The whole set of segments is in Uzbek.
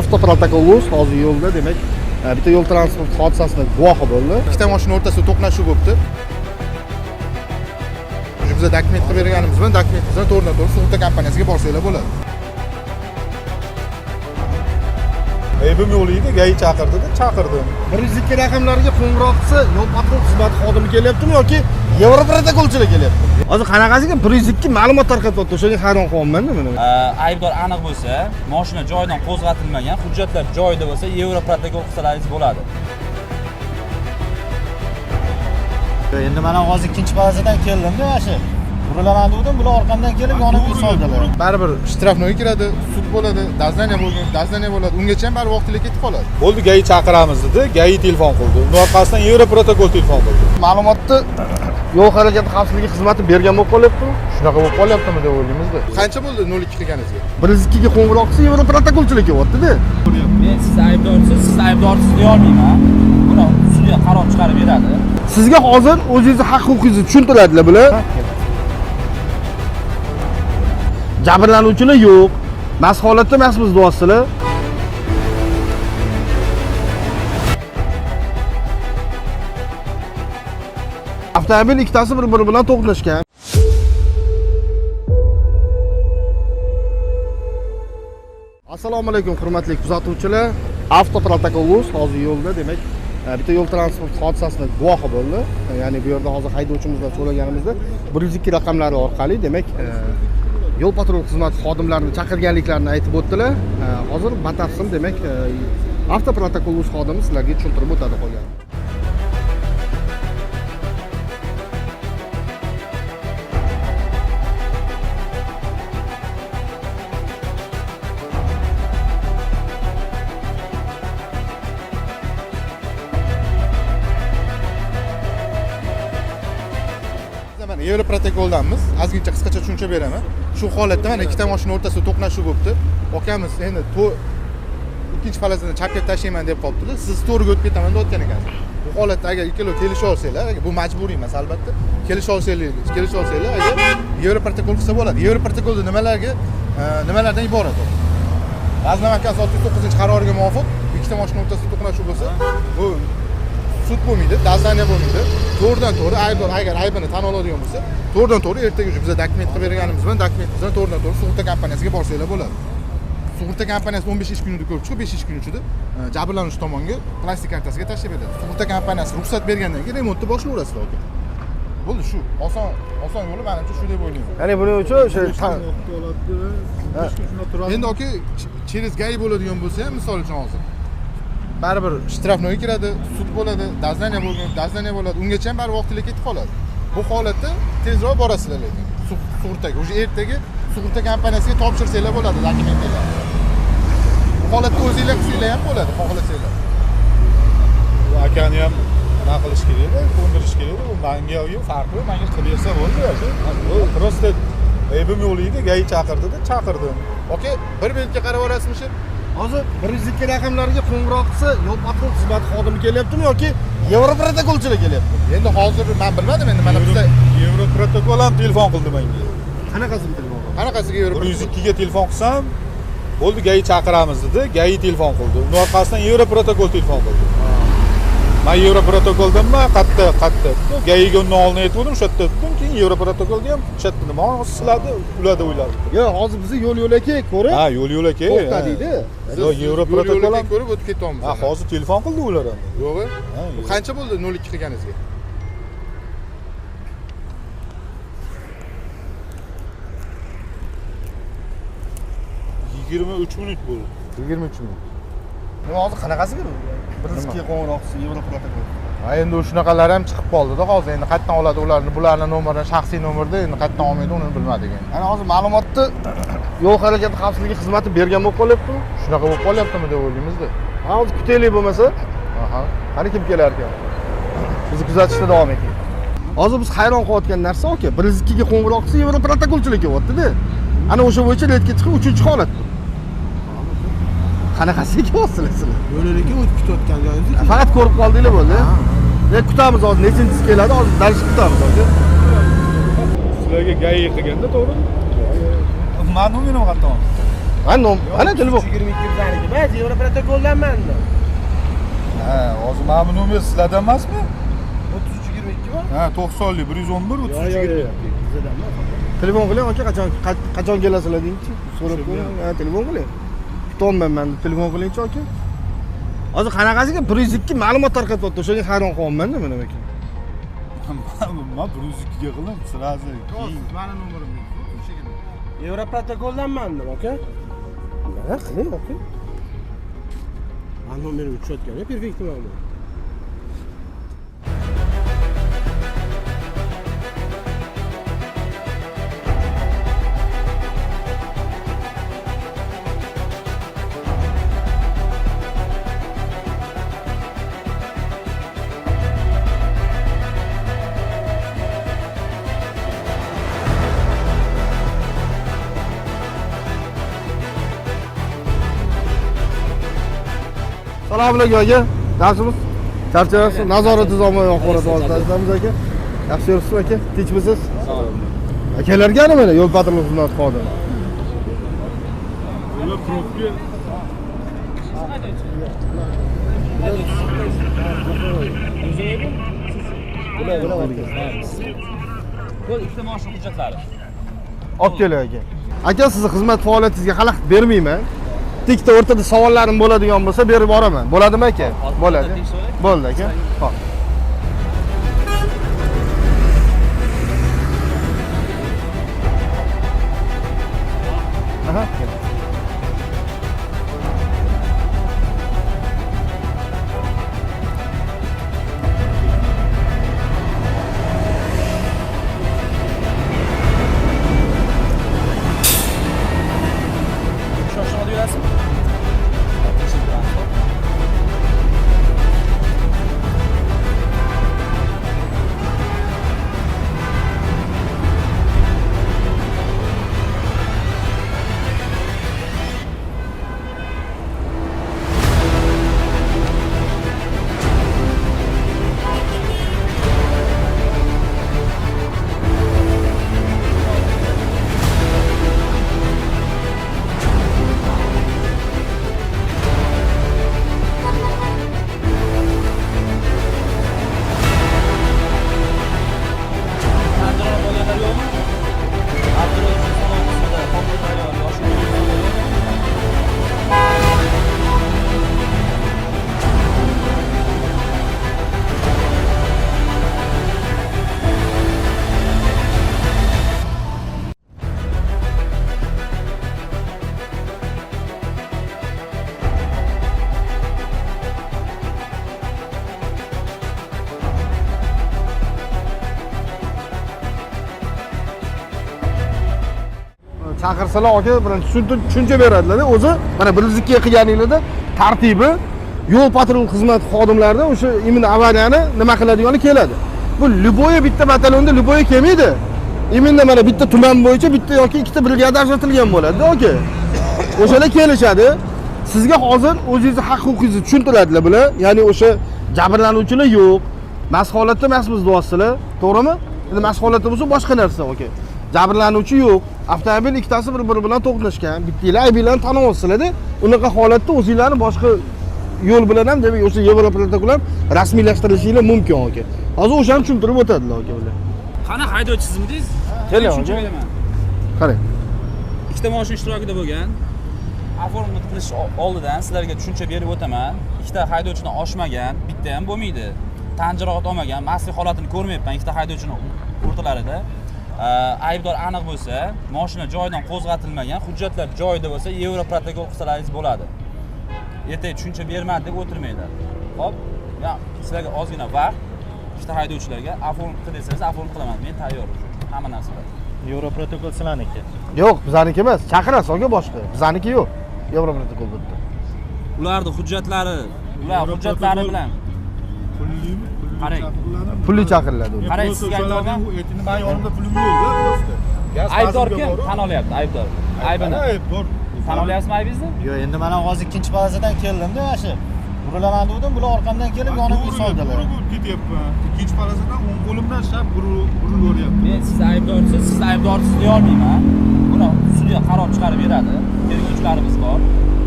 Avtoprotokol.uz hozir yo'lda, demak, bitta yo'l transport hodisasining guvohi bo'ldi. Ikkita mashina o'rtasida to'qnashuv bo'libdi. Biz dokument qilib berganimiz bilan dokumentingizni to'g'ridan-to'g'ri sug'urta kompaniyasiga borsanglar bo'ladi. Aybim yo'q edi, GAI chaqirdi-da, chaqirdim. 102 raqamlariga qo'ng'iroq qilsa, yo'l patrul xizmati xodimi kelyaptimi yoki Yevroprotokolchilar kelyapti? Hozir qanaqasiga 102 ma'lumot tarqatyapti, o'shaga hayron qolyapman-da men. Aybdor aniq bo'lsa, mashina joyidan qo'zg'atilmagan, hujjatlar joyida bo'lsa, Yevroprotokol qilsalaringiz bo'ladi. Endi mana hozir ikkinchi pozitsiyadan keldim-da, shu. Burilaman dedim, bular orqamdan kelib yonib soldilar. Baribir shtrafnoy kiradi, sud bo'ladi, dazlaniya bo'ladi. Ungacha ham baribir vaqtida ketib qoladi. Bo'ldi, GAI chaqiramiz dedi, GAI telefon qildi. Uni orqasidan Yevroprotokol telefon qildi. Ma'lumotni yo'l harakati xavfsizligi xizmati bergan bo'lib qolyaptimi? Shunaqa bo'lib qolyaptimi deb o'ylaymizda. Qancha bo'ldi 02 qilganingizga? 102 ga qo'ng'iroq qilsa, Yevroprotokolchilar kelyapti-da. Men siz aybdorsiz deya olmayman. Buni sudga qaror chiqarib beradi. Sizga hozir o'zingizni haq-huquqingizni tushuntiradilar bular. Jabrlanuvchilar yo'q. Mas holatda emasmiz, deyapsizlar. Avtomobil ikkitasi bir-biri bilan to'qnashgan. Assalomu alaykum, hurmatli kuzatuvchilar. Avtoprotokol.uz hozir yo'lda, demak, bitta yo'l transport hodisasining guvohi bo'ldi. Ya'ni bu yerda hozir haydovchimizdan so'raganimizda 102 raqamlari orqali, demak, yo'l patrul xizmati xodimlarini chaqirganliklarini aytib o'tdilar. Hozir batafsil, demak, Avtoprotokol.uz xodimi sizlarga tushuntirib o'tadi qolgan. Yevroprotokoldanmiz. Ozgincha qisqacha tushuncha beraman. Shu holatda mana ikkita mashina o'rtasida to'qnashuv bo'libdi. Akamiz endi ikkinchi falazdan chapga tashlayman deb qolibdi-da. Siz to'g'riga o'tib ketaman deb aytgan ekansiz. Bu holatda agar ikkalovi kelisha olsanglar, bu majburiy emas albatta. Kelisha olsanglar, agar Yevroprotokol qilsa bo'ladi. Yevroprotokolda nimalardan iborat u? Vazn mahkamasi 609-qaroriga muvofiq ikkita mashina o'rtasida to'qnashuv bo'lsa, bu sud bo'lmaydi, dazlaniya bo'lmaydi. To'g'ridan-to'g'ri agar aybini tan oladigan bo'lsa, to'g'ridan-to'g'ri ertaga biz dokument qilib berganimiz bilan dokumentingizni to'g'ridan-to'g'ri sug'urta kompaniyasiga borsanglar bo'ladi. Sug'urta kompaniyasi 15 ish kunida ko'rib chiqib, 5 ish kun ichida jabrlanuvchi tomonga plastik kartasiga tashlab beradi. Sug'urta kompaniyasi ruxsat bergandan keyin remontni boshlayverasiz aka. Bo'ldi, shu oson yo'li menimcha shu deb o'ylayman. Ya'ni buning uchun o'sha endi aka через GAI bo'ladigan bo'lsa ham, misol uchun hozir baribir shtrafnoy kiradi, sud bo'ladi, dazlaniya bo'ladi. Ungacha ham baribir vaqtida ketib qoladi. Bu holatda tezroq borasizlar lekin sug'urtaga. O'sha ertaga sug'urta kompaniyasiga topshirsanglar bo'ladi dokumentlarni. Bu holatda o'zingizlar qilsanglar ham bo'ladi, xohlasanglar. Bu akani ham nima qilish kerak, ko'ndirish kerak. Bu menga farqi yo'q, menga qilib bersa bo'ldi. Bu просто aybim yo'q edi, GAI chaqirdi-da, chaqirdim. Aka, bir belga qarab olasizmi? hozir 102 raqamlariga qo'ng'iroq qilsa, yo'l patrul xizmati xodimi kelyaptimi yoki Yevroprotokolchilar kelyapti? Endi hozir men bilmadim, endi mana bizda Yevroprotokol ham telefon qildi menga. Qanaqasiga telefon qildi? Qanaqasiga Yevroprotokol? 102 ga telefon qilsam, bo'ldi, GAI chaqiramiz dedi, GAI telefon qildi. Uni orqasidan Yevroprotokol telefon qildi. Men Yevroprotokoldanman, qatta. GAIga undan oldin aytdim, o'sha yerda aytdim, keyin Yevroprotokolga ham o'sha yerda nima siladi, uladi o'yladi. Yo'q, hozir biz yo'l-yo'lakay ko'rib. Ha, yo'l-yo'lakay. To'xtadingda. Yo'q, Yevroprotokol ham ko'rib o'tib ketyapmiz. Ha, hozir telefon qildi ular ham. Yo'q. Bu qancha bo'ldi 02 qilganingizga? $23 minut bo'ldi. 23 minut. Nima hozir qanaqasiga? 102 qo'ng'iroq qilsa Yevroprotokol. Ha, endi shunaqalar ham chiqib qoldi-da hozir. Endi qayerdan oladi bularning nomerini, shaxsiy nomerni endi qayerdan olmaydi, uni bilmadik endi. Ana hozir ma'lumotni yo'l harakati xavfsizligi xizmati bergan bo'lib qolyapti. Shunaqa bo'lib qolyaptimi deb o'ylaymizda. Ha, hozir kutaylik bo'lmasa. Aha. Qani kim kelar ekan? Bizni kuzatishda davom eting. Hozir biz hayron qolayotgan narsa aka, 102 ga qo'ng'iroq qilsa Yevroprotokolchilar kelyapti-da. Ana o'sha bo'yicha letga chiqib 3-holat bu. Qanaqasiga kelyapsizlar sizlar? Yo'lakay o'tib ketayotgan joyingiz. Faqat ko'rib qoldinglar bo'ldi. Kutamiz hozir, nechinchisi keladi, hozir dalishib kutamiz hozir. Sizlarga GAI qilganda to'g'rimi? Men nima qayerdan? Ana telefon. 22 bizaniki. Men Yevro protokoldanmanda. Ha, hozir mana bu nomer sizlarda emasmi? 3322 mi? Ha, 90lik 111 33. Telefon qiling aka, qachon kelasizlar deyingchi. So'rab ko'ring. Ha, telefon qiling. Kutolmayman men, telefon qilingchi aka. Hozir qanaqasiga 102 ma'lumot tarqatyapti. O'shaga hayron qolyapman-da men aka. Men 102 ga qilim, sirazi. Mani nomerim yo'q. Yevro protokoldanmandim, aka. Mana qiling, aka. Men nomerim tushayotgan, perfekt mana. Assalomu alaykum aka. Yaxshimisiz? Charchayapsiz? Nazorat tizimi axborot vositamiz aka. Yaxshi yuribsiz aka? Tinchmisiz? Sog'lik. Akalarga mana yo'l patrul xizmat xodimi. Ular probga Bu ikkita mashina hujjatlari. Olib keling aka. Aka sizni xizmat faoliyatingizga xalaqit bermayman. Ikkita o'rtada savollarim bo'ladigan bo'lsa berib boraman. Bo'ladimi aka? Bo'ladi. Bo'ldi aka. Xo'p. Aha. Shoshilib yurasizmi? Chaqirsalar aka bilan tushuncha beradilar. O'zi mana 102 ga qilganinglarda tartibi yo'l patrul xizmat xodimlaridan o'sha imенно avariyani nima qiladigani keladi. Bu любое bitta batalyonda любое kelmaydi. Imенно mana bitta tuman bo'yicha bitta yoki ikkita brigada ajratilgan bo'ladi, aka. O'shalar kelishadi. Sizga hozir o'zingizni haq-huquqingizni tushuntiradilar bular. Ya'ni o'sha jabrlanuvchilar yo'q. Mas holatda emasmiz deyapsizlar, to'g'rimi? Endi mas holatda bo'lsa boshqa narsa, aka. Jabrlanuvchi yo'q. Avtomobil ikkitasi bir-biri bilan to'qnashgan. Bittalar ayblarni tanib olsizlar-da, unaqa holatda o'zingizlarni boshqa yo'l bilan ham, demak, o'sha Yevro protokol ham rasmiylashtirishingiz mumkin, aka. Hozir o'shani tushuntirib o'tadilar, aka bular. Qani haydovchisizmi? Keling, Tushuncha aka. beraman. Qarang. Ikkita mashina ishtirokida bo'lgan. Oformni qilish oldidan sizlarga tushuncha berib o'taman. Ikkita haydovchidan oshmagan, bitta ham bo'lmaydi. Tan jarohat olmagan, mastlik holatini ko'rmayapman ikkita haydovchini o'rtalarida. Aybdor aniq bo'lsa, mashina joyidan qo'zg'atilmagan, hujjatlar joyida bo'lsa, Yevro protokol qilsalaringiz bo'ladi. Ertaga tushuncha bermadi deb o'tirmaydi. Xo'p, ya sizlarga ozgina vaqt, ikkita haydovchilarga oform qil desangiz, oform qilaman. Men tayyor. Hamma narsalar. Yevro protokol sizlarniki. Yo'q, bizaniki emas. Chaqirasiz aka boshqa. Bizaniki yo'q. Yevro protokol bitta. Ularning hujjatlari, ular hujjatlari bilan qarang. Pulli chaqiriladi. Qarang, sizga aytgan men yonimda pulim yo'q. aybdor kim? Tan olyapti aybdor. Aybini. Aybdor. Tan olyapsizmi aybingizni? Yo'q, endi mana hozir ikkinchi bazadan keldim-da, mana Burilaman dedim, bular orqamdan kelib yonib soldilar. Ketyapman. Ikkinchi farazadan o'ng qo'limdan shab burilib o'ryapti. Men siz aybdorsiz deya olmayman. Buni sudya qaror chiqarib beradi. tergovchilarimiz bor.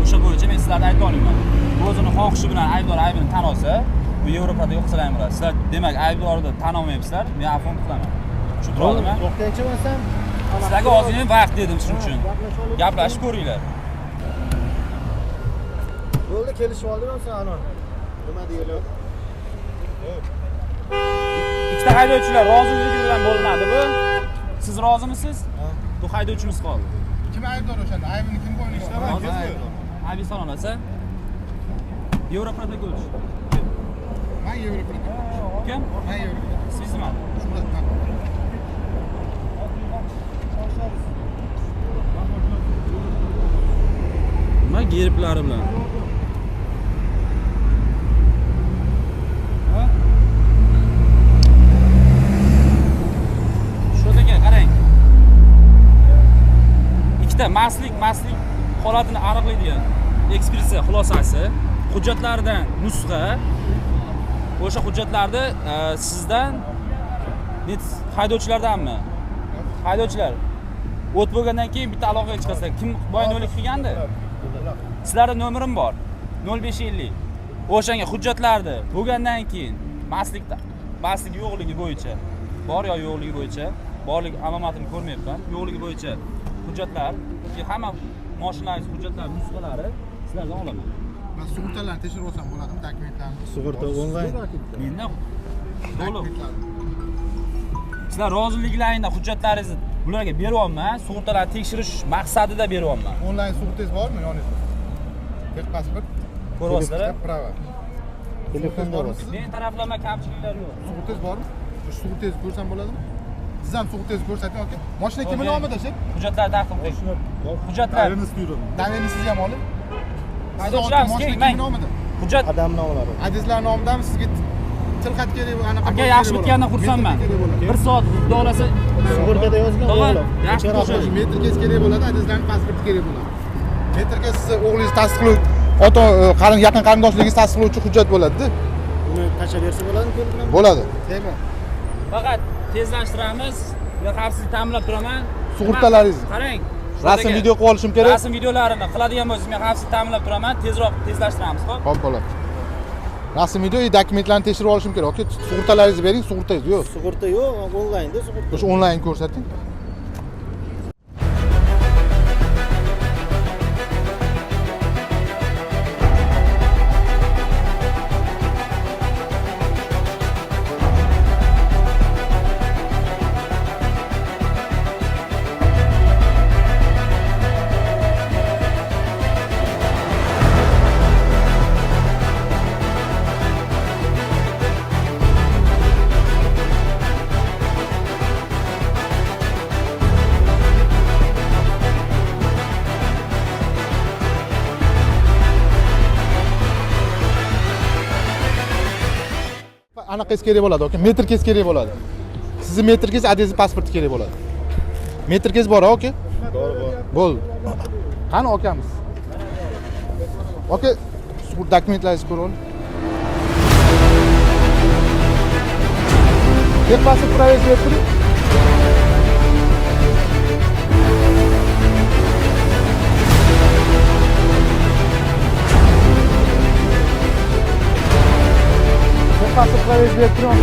O'sha bo'yicha men sizlarga ayta olaman. Bu o'zini xohishi bilan aybdor aybini tan olsa, bu Yevropada yo'q qilay bo'ladi. Sizlar demak aybdorni tan olmayapsizlar, men afv qilaman. Tushuntirdimmi? To'xtaychimansan. Sizlarga ozgina vaqt dedim shuning uchun. Gaplashib ko'ringlar. Bo'ldi, kelishib oldim sen ana. Nima deyiladi? Ikkita haydovchilar roziligi bilan bo'lmadi bu. Siz rozimisiz? Bu haydovchimiz qoldi. Kim aybdor o'shanda? Aybini kim bo'yniga ishlab? Aybi salonasa Yevroprotokolchi. Men Yevroprotokol. Kim? Men Yevroprotokol. Sizmi? Shuhratman. Nima geriplari bilan? Sho'daga qarang. Ikkita mastlik holatini aniqlaydigan ekspertiza xulosasi, hujjatlaridan nusxa. O'sha hujjatlarni sizdan haydovchilardanmi? Haydovchilar o't bo'lgandan keyin bitta aloqaga chiqasizlar. Kim boyno'lik qilgandi? Sizlarda nomerim bor. 0550. O'shanga hujjatlarni bo'lgandan keyin mastlik yo'qligi bo'yicha, bor yo yo'qligi bo'yicha, borligi alomatini ko'rmayapman. Yo'qligi bo'yicha hujjatlar, hamma mashinalar hujjatlar nusxalari sizlardan olaman. Men sug'urtalarni tekshirib olsam bo'ladimi, dokumentlarni? Sug'urta onlayn. Mendan to'liq. Sizlar roziliklaringda hujjatlaringizni bularga beryapman, sug'urtalarni tekshirish maqsadida beryapman. Onlayn sug'urtangiz bormi yoningizda? Pasport, Ko'ryapsizlar? prava. Telefonda bor. Men taraflama kamchiliklar yo'q. Sug'urtangiz bormi? Shu sug'urtangizni ko'rsam bo'ladimi? Siz ham sug'urtangizni ko'rsating, yoki mashina kimning nomida shu? Hujjatlar taqdim qiling. Hujjatlar. Davenni siz ham oling. Haydovchilarimiz keling, mang. Hujjat Adam nomlari. Adizlar nomidami sizga tilxat kerak bo'lgan anaqa. aka yaxshi bitgandan xursandman. 1 soat xuddolasa Sug'urtada yozgan Tog'a, yaxshi qo'shadi. Metrkasi kerak bo'ladi, adizlarning pasporti kerak bo'ladi. Metrga sizni o'g'lingiz tasdiqlovchi, yaqin qarindoshligingiz tasdiqlovchi hujjat bo'ladi-da. Uni tashlab bersa bo'ladimi ko'rib? Bo'ladi. Faqat tezlashtiramiz. Men xavfsizlik ta'minlab turaman. Sug'urtalaringizni. Qarang. Rasm video qilib olishim kerak. Rasm videolarini qiladigan bo'lsangiz men xavfsizlik ta'minlab turaman. Tezroq tezlashtiramiz, xo'p? Xo'p, bo'ladi. Rasm video dokumentlarni tekshirib olishim kerak. Yoki sug'urtalaringizni bering, sug'urtangiz yo'q. Sug'urta yo'q, onlaynda sug'urta. O'sha onlayn ko'rsating. Anaqangiz kerak bo'ladi, yoki metrkangiz kerak bo'ladi. Sizni metrkangiz, adresingiz, pasporti kerak bo'ladi. Metrkangiz bor, aka? Bor. Bo'ldi. Qani akamiz? Aka, sug'ur dokumentlaringizni ko'rib oling. Pasport proyekt berib turing. Pasport proyekt berib turing.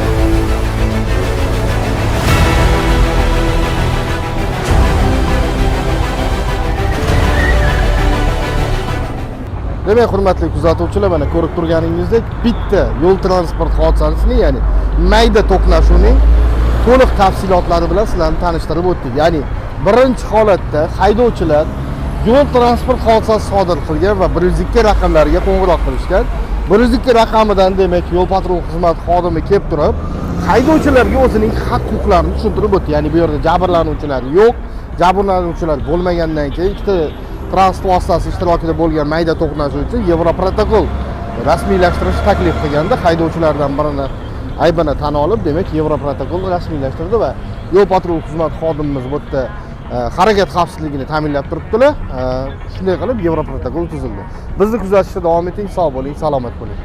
Demak, hurmatli kuzatuvchilar, mana ko'rib turganingizdek, bitta yo'l transport hodisasini, ya'ni mayda to'qnashuvning to'liq tafsilotlari bilan sizlarni tanishtirib o'tdik. Ya'ni birinchi holatda haydovchilar yo'l transport hodisasi sodir qilgan va 102 raqamlariga qo'ng'iroq qilishgan. 102 raqamidan demak yo'l patrul xizmati xodimi kelib turib, haydovchilarga o'zining haq-huquqlarini tushuntirib o'tdi. Ya'ni bu yerda jabrlanuvchilar yo'q, jabrlanuvchilar bo'lmagandan keyin ikkita transport vositasi ishtirokida bo'lgan mayda to'qnashuv uchun Yevroprotokol rasmiylashtirish taklif qilganda haydovchilardan birini aybini tan olib, demak Yevroprotokol rasmiylashtirdi va yo'l patrul xizmati xodimimiz bu yerda harakat xavfsizligini ta'minlab turibdilar. Shunday qilib Yevroprotokol tuzildi. Bizni kuzatishda davom eting, sog' bo'ling, salomat bo'ling.